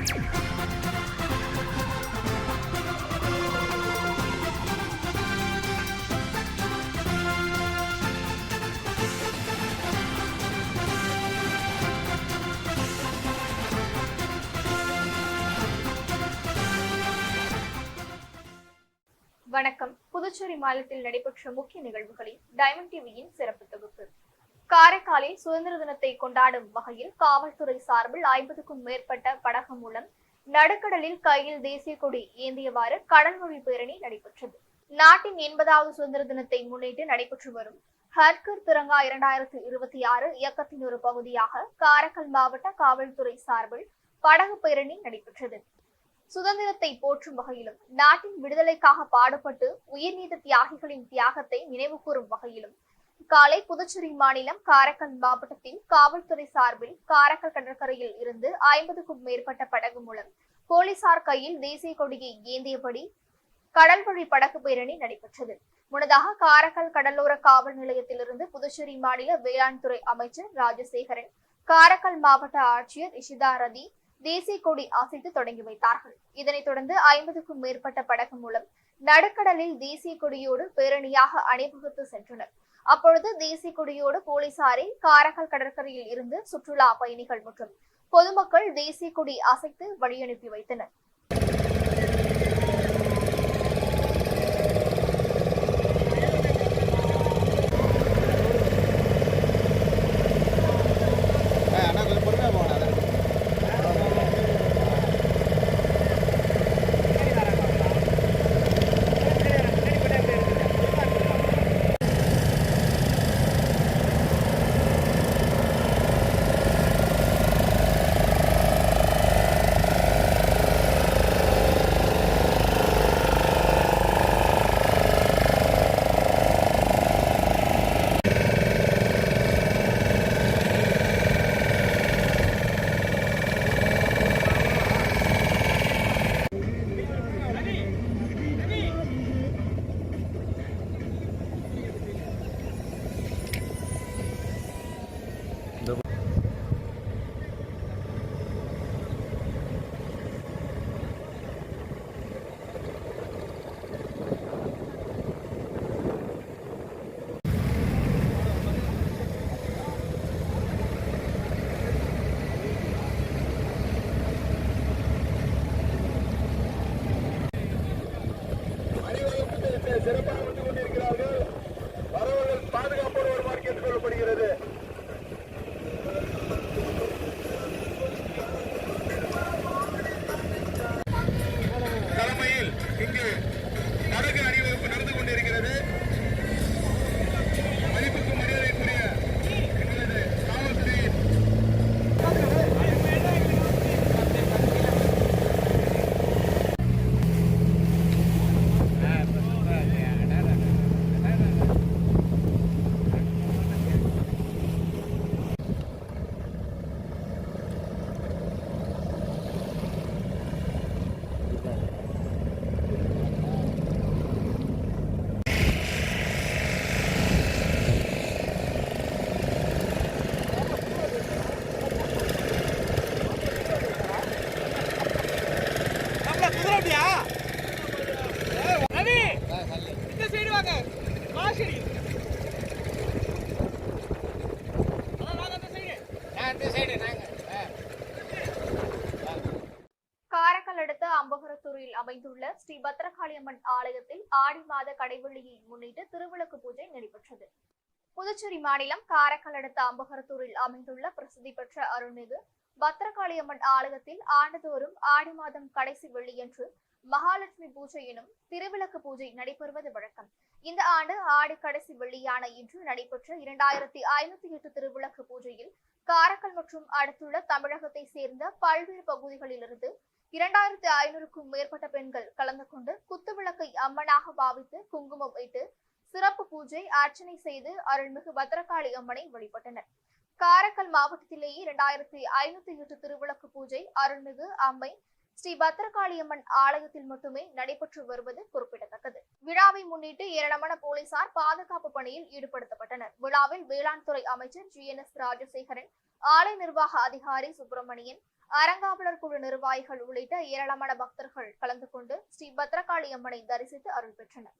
வணக்கம். புதுச்சேரி மாநிலத்தில் நடைபெற்ற முக்கிய நிகழ்வுகளில் டைமண்ட் டிவியின் சிறப்பு தொகுப்பு. காரைக்காலில் சுதந்திர தினத்தை கொண்டாடும் வகையில் காவல்துறை சார்பில் 50க்கும் மேற்பட்ட படகு மூலம் நடுக்கடலில் கையில் தேசிய கொடி ஏந்தியவாறு கடல்வழி பேரணி நடைபெற்றது. நாட்டின் 80வது சுதந்திர தினத்தை முன்னிட்டு நடைபெற்று வரும் ஹர்கர் திரங்கா 2026 இயக்கத்தின் ஒரு பகுதியாக காரைக்கால் மாவட்ட காவல்துறை சார்பில் படகு பேரணி நடைபெற்றது. சுதந்திரத்தை போற்றும் வகையிலும் நாட்டின் விடுதலைக்காக பாடுபட்டு உயிர்நீத்த தியாகிகளின் தியாகத்தை நினைவு கூறும் வகையிலும் காலை புதுச்சேரி மாநிலம் காரைக்கால் மாவட்டத்தில் காவல்துறை சார்பில் காரைக்கால் கடற்கரையில் இருந்து 50க்கும் மேற்பட்ட படகு மூலம் போலீசார் கையில் தேசிய கொடியை ஏந்தியபடி கடல்வழி படகு பேரணி நடைபெற்றது. முன்னதாக காரைக்கால் கடலோர காவல் நிலையத்திலிருந்து புதுச்சேரி மாநில வேளாண் துறை அமைச்சர் ராஜசேகரன், காரைக்கால் மாவட்ட ஆட்சியர் இஷிதா ரதி தேசிய கொடி அசைத்து தொடங்கி வைத்தார்கள். இதனைத் தொடர்ந்து 50க்கும் மேற்பட்ட படகு மூலம் நடுக்கடலில் தேசிய கொடியோடு பேரணியாக அணிவகுத்து சென்றனர். அப்பொழுது தேசிய கொடியோடு போலீசாரை காரைக்கால் கடற்கரையில் இருந்து சுற்றுலா பயணிகள் மற்றும் பொதுமக்கள் தேசிய கொடி அசைத்து வழியனுப்பி வைத்தனர். சிறப்பாக வந்து கொண்டிருக்கிறார்கள். வரவர்கள் பாதுகாப்போடு வருமாறு கேட்டுக் கொள்ளப்படுகிறது. தலைமையில் இங்கு படகு அணிவகுப்பு நடந்து கொண்டிருக்கிறது. மதிப்புக்கு மரியாதைக்குரிய எங்களது காவல்துறையின் காரைக்கால் அடுத்த அம்பகரத்தூரில் அமைந்துள்ள ஸ்ரீ பத்ரகாளியம்மன் ஆலயத்தில் ஆடி மாத கடைவெளியை முன்னிட்டு திருவிளக்கு பூஜை நடைபெற்றது. புதுச்சேரி மாநிலம் காரைக்கால் அடுத்த அம்பகரத்தூரில் அமைந்துள்ள பிரசித்தி பெற்ற அருள்மிகு பத்ரகாளியம்மன் ஆலயத்தில் ஆண்டுதோறும் ஆடி மாதம் கடைசி வெள்ளியன்று மகாலட்சுமி பூஜை எனும் திருவிளக்கு பூஜை நடைபெறுவது வழக்கம். இந்த ஆண்டு ஆடி கடைசி வெள்ளியான இன்று நடைபெற்ற 2508 திருவிளக்கு பூஜையில் காரைக்கால் மற்றும் அடுத்துள்ள தமிழகத்தை சேர்ந்த பல்வேறு பகுதிகளிலிருந்து 2500க்கும் மேற்பட்ட பெண்கள் கலந்து கொண்டு குத்துவிளக்கை அம்மனாக பாவித்து குங்குமம் வைத்து சிறப்பு பூஜை அர்ச்சனை செய்து அருள்மிகு பத்ரகாளி அம்மனை வழிபட்டனர். காரைக்கால் மாவட்டத்திலேயே 2508 திருவிளக்கு பூஜை அருள்மிகு அம்மை ஸ்ரீ பத்ரகாளியம்மன் ஆலயத்தில் மட்டுமே நடைபெற்று வருவது குறிப்பிடத்தக்கது. விழாவை முன்னிட்டு ஏராளமான போலீசார் பாதுகாப்பு பணியில் ஈடுபடுத்தப்பட்டனர். விழாவில் வேளாண் துறை அமைச்சர் GNS ராஜசேகரன், ஆலய நிர்வாக அதிகாரி சுப்பிரமணியன், அறங்காவலர் குழு நிர்வாகிகள் உள்ளிட்ட ஏராளமான பக்தர்கள் கலந்து கொண்டு ஸ்ரீ பத்ரகாளி அம்மனை தரிசித்து அருள் பெற்றனர்.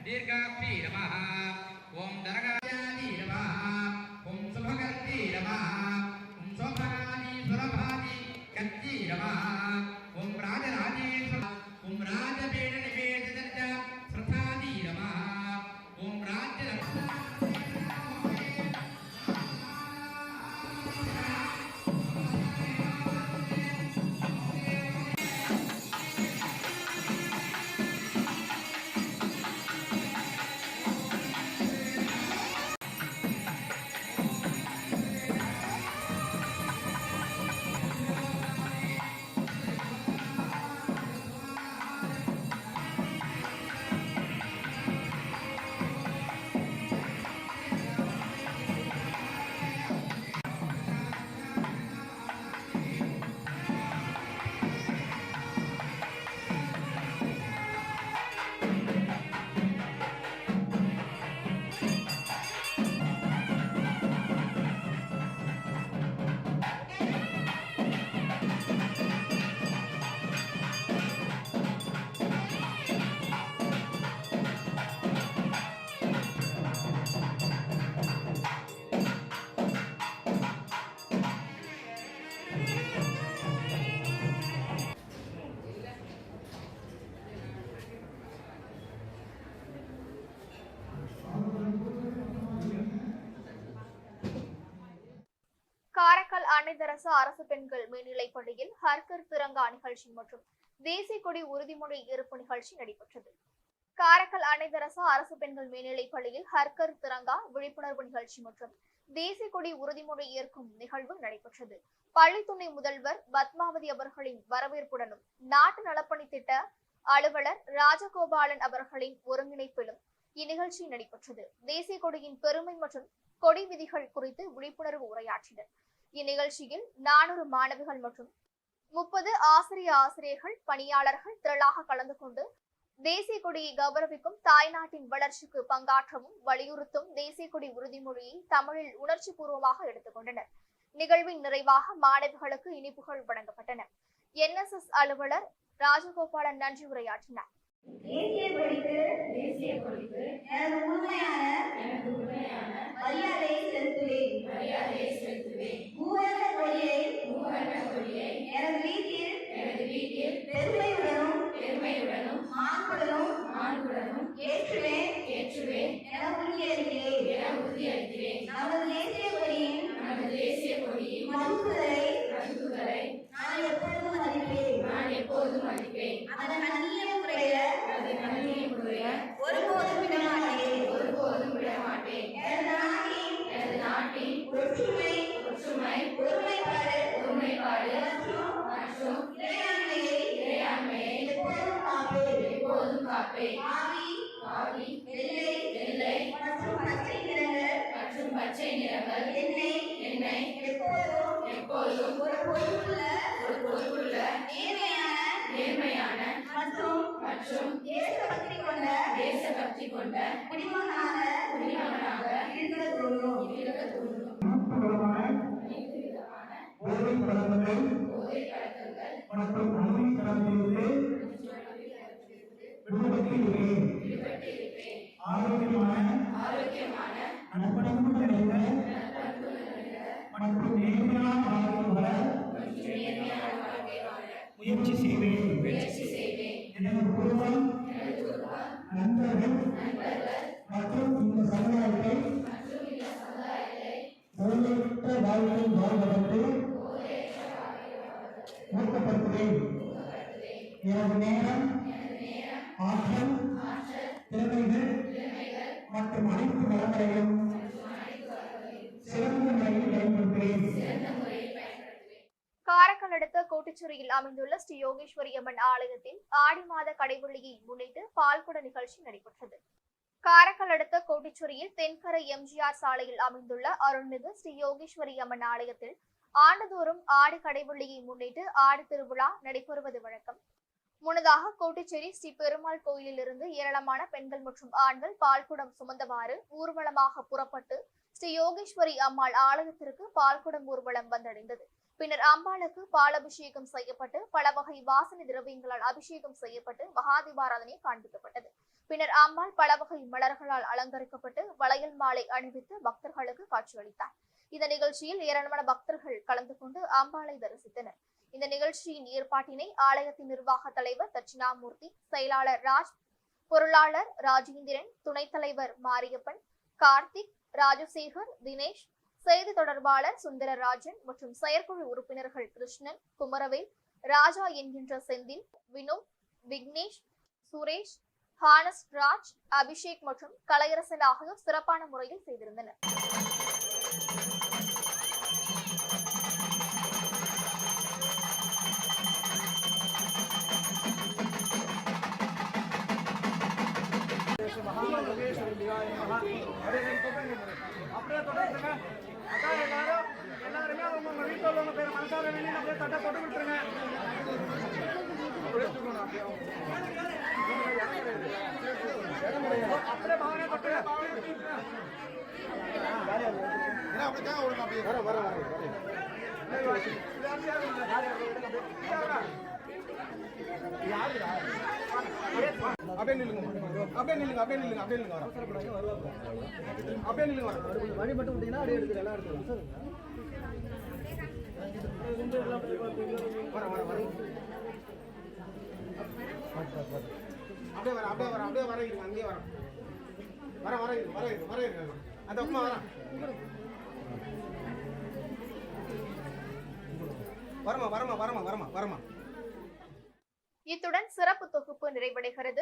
दीर्घाक्षी नमः ओम दरगायानी नमः ओम सुभगंती नमः ओम सोभगानी सुरभानी कच्ची नमः ओम राजराजेश्वर ओम राजपीठ निवेदित श्रद्धानी नमः ओम राज्य காரைக்கால் அன்னைதரசு அரசு பெண்கள் மேல்நிலைப் பள்ளியில் ஹர்கர் திரங்கா நிகழ்ச்சி மற்றும் தேசிய கொடி உறுதிமொழி ஏற்பு நிகழ்ச்சி நடைபெற்றது. காரைக்கால் அன்னைதரசு அரசு பெண்கள் மேல்நிலைப் பள்ளியில் ஹர்கர் திரங்கா விழிப்புணர்வு நிகழ்ச்சி மற்றும் தேசிய கொடி உறுதிமொழி ஏற்கும் நிகழ்வு நடைபெற்றது. பள்ளி துணை முதல்வர் பத்மாவதி அவர்களின் வரவேற்புடனும் நாட்டு நலப்பணி திட்ட அலுவலர் ராஜகோபாலன் அவர்களின் ஒருங்கிணைப்பிலும் இந்நிகழ்ச்சி நடைபெற்றது. தேசிய கொடியின் பெருமை மற்றும் கொடி விதிகள் குறித்து விழிப்புணர்வு உரையாற்றினர். இந்நிகழ்ச்சியில் 400 மாணவிகள் மற்றும் 30 ஆசிரியர்கள் பணியாளர்கள் திரளாக கலந்து கொண்டு தேசிய கொடியை கௌரவிக்கும் தாய்நாட்டின் வளர்ச்சிக்கு பங்காற்றவும் வலியுறுத்தும் தேசிய கொடி உறுதிமொழியை தமிழில் உணர்ச்சி பூர்வமாக எடுத்துக்கொண்டனர். நிகழ்வின் நிறைவாக மாணவிகளுக்கு இனிப்புகள் வழங்கப்பட்டன. NSS அலுவலர் ராஜகோபாலன் நன்றி உரையாற்றினார். தேசிய கொடிக்கு எனது உண்மையான மரியாதையை செலுத்துவேன். மூவர்ண கொடியை எனது வீட்டில் பெருமையுடனும் மாண்புடனும் ஏற்றுவேன் என உறுதியளிக்கிறேன். நமது தேசிய கொடியின் மதிப்புகளை நான் எப்பொழுதும் மதிப்பேன். அதன் அந்நிய முறைய ஒருபோதும் விடமாட்டேன். எனது நாட்டின் ஒற்றுமை ஒருமைப்பாடு மற்றும் இறையாண்மையை எப்போதும் காப்பேன். ஆவி, வெள்ளை மற்றும் பொறுப்புள்ள நேர்மையான மற்றும் தேசபக்தி கொண்ட குடிமகனாக இருக்க தோன்றும். போதைப் பழக்கங்கள் மற்றும் அனுமதிகளிலிருந்து விடுபட்டிருக்கிறேன். ஆரோக்கியமான நற்பண்புகள் நிறைந்த மற்றும் நேர்மையான வாழ்க்கை வாழ முயற்சி செய்வேன். எனது குடும்பம், நண்பர்கள் மற்றும் இந்த சமுதாயத்தை போதையற்ற வாழ்க்கை வாழ்வதற்கு ஊக்கப்படுத்துவேன். எனது நேரம், ஆற்றல், திறமைகள் மற்றும் அனைத்து வளங்களையும் சிறந்த முறையில் பயன்படுத்துவேன். காரைக்கால் அடுத்த கோட்டுச்சுரியில் அமைந்துள்ள ஸ்ரீ யோகேஸ்வரி அம்மன் ஆலயத்தில் ஆடி மாத கடைவெளியை முன்னிட்டு பால்குட நிகழ்ச்சி நடைபெற்றது. காரைக்கால் அடுத்த கோட்டுச்சுரியில் தென்கரை எம்ஜிஆர் சாலையில் அமைந்துள்ள அருள்மிகு ஸ்ரீ யோகேஸ்வரி அம்மன் ஆலயத்தில் ஆண்டுதோறும் ஆடி கடைவெளியை முன்னிட்டு ஆடி திருவிழா நடைபெறுவது வழக்கம். முன்னதாக கோட்டுச்சேரி ஸ்ரீ பெருமாள் கோயிலில் இருந்து ஏராளமான பெண்கள் மற்றும் ஆண்கள் பால்குடம் சுமந்தவாறு ஊர்வலமாக புறப்பட்டு ஸ்ரீ யோகேஸ்வரி அம்மாள் ஆலயத்திற்கு பால்குடம் ஊர்வலம் வந்தடைந்தது. பின்னர் அம்பாளுக்கு பாலபிஷேகம் செய்யப்பட்டு பல வகை வாசனை திரவியங்களால் அபிஷேகம் செய்யப்பட்டு மகாதீபாராதனை காண்பிக்கப்பட்டது. பின்னர் அம்பாள் பல வகை மலர்களால் அலங்கரிக்கப்பட்டு வளையல் மாலை அணிவித்து பக்தர்களுக்கு காட்சியளித்தார். இந்த நிகழ்ச்சியில் ஏராளமான பக்தர்கள் கலந்து கொண்டு அம்பாளை தரிசித்தனர். இந்த நிகழ்ச்சியின் ஏற்பாட்டினை ஆலயத்தின் நிர்வாக தலைவர் தட்சிணாமூர்த்தி, செயலாளர் ராஜ், பொருளாளர் ராஜேந்திரன், துணைத் தலைவர் மாரியப்பன், கார்த்திக், ராஜசேகர், தினேஷ், செய்தி தொடர்பாளர் சுந்தரராஜன் மற்றும் செயற்குழு உறுப்பினர்கள் கிருஷ்ணன், குமரவேல், ராஜா என்கின்ற செந்தில், வினோத், விக்னேஷ், சுரேஷ், ஹானஸ் ராஜ், அபிஷேக் மற்றும் கலையரசன் ஆகியோர் சிறப்பான முறையில் செய்திருந்தனர். அப்படியே தொடர்ந்துங்க. அக்கா எல்லாருமே அவங்க வீட்டில் உள்ளவங்க பேர் மனசார வேண்டி அப்படியே தட்டை போட்டு விட்டுருங்க. அப்படியே பாவனை தொட்டு அப்படிதான் ஒரு அப்படியே வர வர வர அப்படியே நில்லுங்க அப்படியே நில்லுங்க அப்படியே நில்லுங்க அப்படியே நில்லுங்க அப்படியே நில்லுங்க வழி மட்டும் விட்டீங்கன்னா அப்படியே எடுத்துரு எல்லாம் எடுத்துரு வர வர வர அப்படியே வர அப்படியே வர அப்படியே வர இருங்க அங்கேயே வர வர வர இரு வர இரு வர இரு அந்த அம்மா வர வரமா வரமா வரமா வரமா வரமா. இத்துடன் சிறப்பு தொகுப்பு நிறைவடைகிறது.